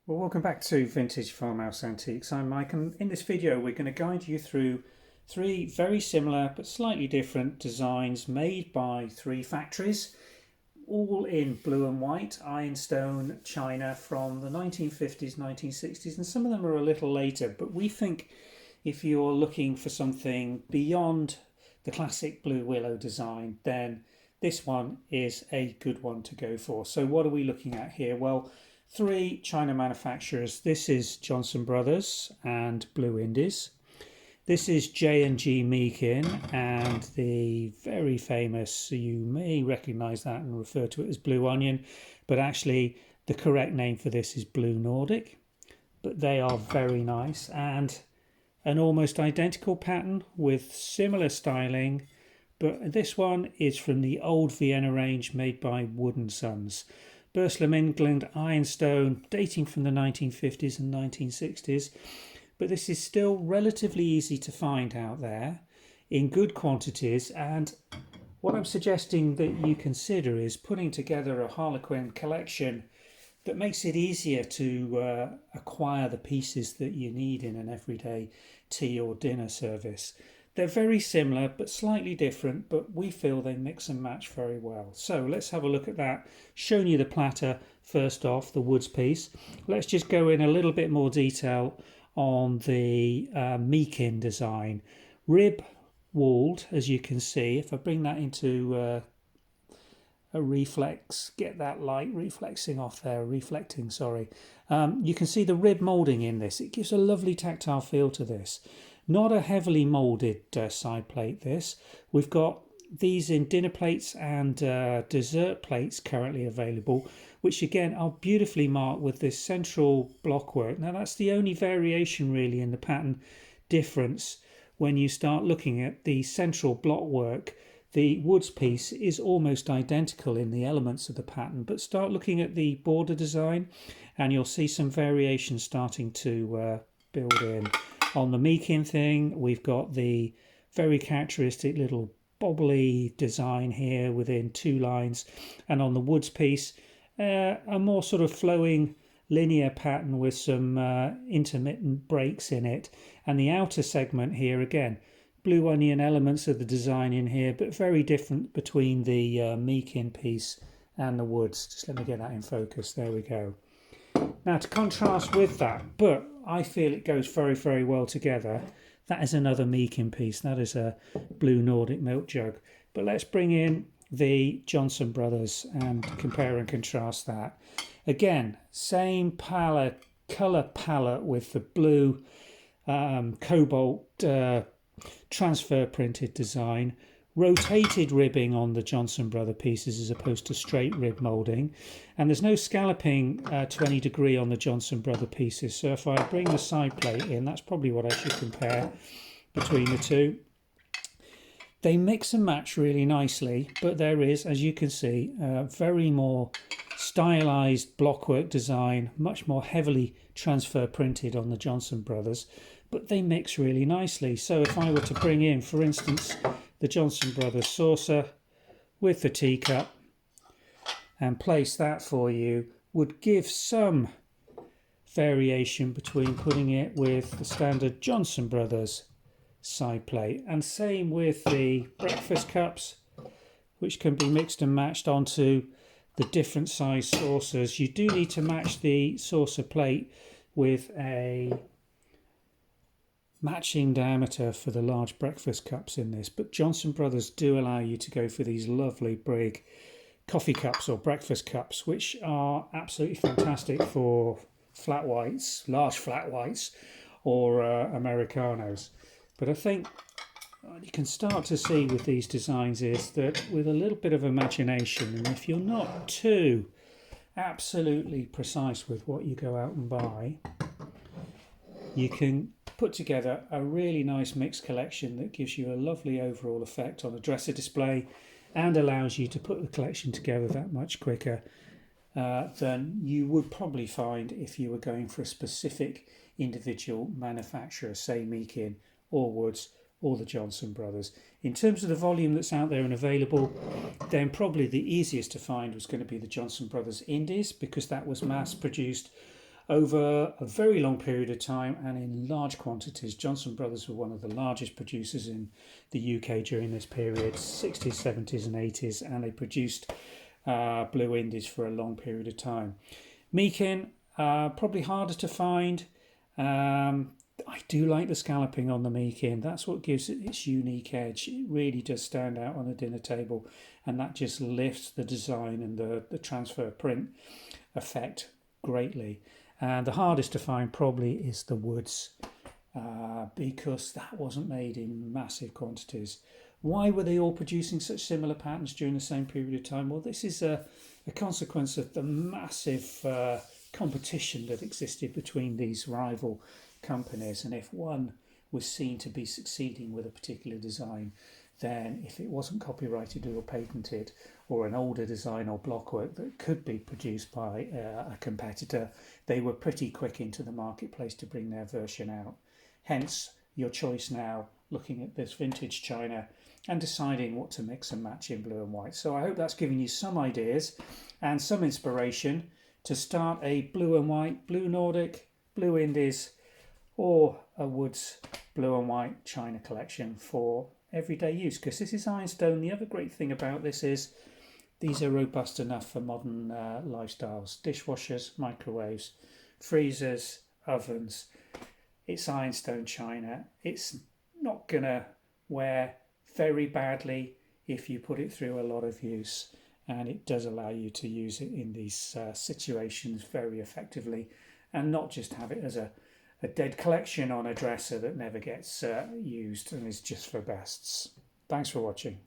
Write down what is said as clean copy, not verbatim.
Well, welcome back to Vintage Farmhouse Antiques. I'm Mike, and in this video we're going to guide you through three very similar but slightly different designs made by three factories, all in blue and white ironstone china from the 1950s, 1960s, and some of them are a little later, but we think if you're looking for something beyond the classic blue willow design, then this one is a good one to go for. So what are we looking at here? Well, three China manufacturers. This is Johnson Brothers and Blue Indies. This is J&G Meakin and the very famous, you may recognise that and refer to it as Blue Onion, but actually the correct name for this is Blue Nordic. But they are very nice, and an almost identical pattern with similar styling, but this one is from the old Vienna range made by Wood & Sons. Burslem, England, ironstone, dating from the 1950s and 1960s, but this is still relatively easy to find out there in good quantities, and what I'm suggesting that you consider is putting together a Harlequin collection that makes it easier to acquire the pieces that you need in an everyday tea or dinner service. They're very similar but slightly different, but we feel they mix and match very well. So let's have a look at that. Showing you the platter first off, the woods piece. Let's just go in a little bit more detail on the Meakin design. Rib walled, as you can see. If I bring that into a reflex, get that light reflecting, sorry. You can see the rib moulding in this. It gives a lovely tactile feel to this. Not a heavily moulded side plate this. We've got these in dinner plates and dessert plates currently available, which again are beautifully marked with this central blockwork. Now that's the only variation really in the pattern difference. When you start looking at the central blockwork, the woods piece is almost identical in the elements of the pattern, but start looking at the border design and you'll see some variation starting to build in. On the Meakin thing, we've got the very characteristic little bobbly design here within two lines, and on the woods piece, a more sort of flowing linear pattern with some intermittent breaks in it. And the outer segment here, again, blue onion elements of the design in here, but very different between the Meakin piece and the woods. Just let me get that in focus. There we go. Now, to contrast with that, but I feel it goes very, very well together, that is another Meakin piece. That is a Blue Nordic milk jug. But let's bring in the Johnson Brothers and compare and contrast that. Again, same colour palette with the blue cobalt transfer printed design. Rotated ribbing on the Johnson Brother pieces as opposed to straight rib moulding, and there's no scalloping to any degree on the Johnson Brother pieces. So if I bring the side plate in, that's probably what I should compare between the two. They mix and match really nicely, but there is, as you can see, very more stylized blockwork design, much more heavily transfer printed on the Johnson Brothers, but they mix really nicely. So if I were to bring in, for instance, the Johnson Brothers saucer with the teacup and place that for you, would give some variation between putting it with the standard Johnson Brothers side plate, and same with the breakfast cups, which can be mixed and matched onto the different size saucers. You do need to match the saucer plate with a matching diameter for the large breakfast cups in this, but Johnson Brothers do allow you to go for these lovely big coffee cups or breakfast cups, which are absolutely fantastic for flat whites, large flat whites, or Americanos. But I think what you can start to see with these designs is that with a little bit of imagination, and if you're not too absolutely precise with what you go out and buy, you can put together a really nice mixed collection that gives you a lovely overall effect on a dresser display and allows you to put the collection together that much quicker than you would probably find if you were going for a specific individual manufacturer, say Meakin or Woods or the Johnson Brothers. In terms of the volume that's out there and available, then probably the easiest to find was going to be the Johnson Brothers Indies, because that was mass produced over a very long period of time and in large quantities. Johnson Brothers were one of the largest producers in the UK during this period, 60s, 70s and 80s, and they produced blue indies for a long period of time. Meakin, probably harder to find. I do like the scalloping on the Meakin. That's what gives it its unique edge. It really does stand out on a dinner table, and that just lifts the design and the transfer print effect greatly. And the hardest to find probably is the Woods, because that wasn't made in massive quantities. Why were they all producing such similar patterns during the same period of time? Well, this is a consequence of the massive competition that existed between these rival companies, and if one was seen to be succeeding with a particular design, then if it wasn't copyrighted or patented, or an older design or blockwork that could be produced by a competitor, they were pretty quick into the marketplace to bring their version out. Hence your choice now, looking at this vintage china and deciding what to mix and match in blue and white. So I hope that's given you some ideas and some inspiration to start a blue and white, blue Nordic, blue Indies, or a Woods blue and white china collection for everyday use, because this is ironstone. The other great thing about this is these are robust enough for modern lifestyles, dishwashers, microwaves, freezers, ovens. It's ironstone china. It's not gonna wear very badly if you put it through a lot of use, and it does allow you to use it in these situations very effectively, and not just have it as a dead collection on a dresser that never gets used and is just for bests. Thanks for watching.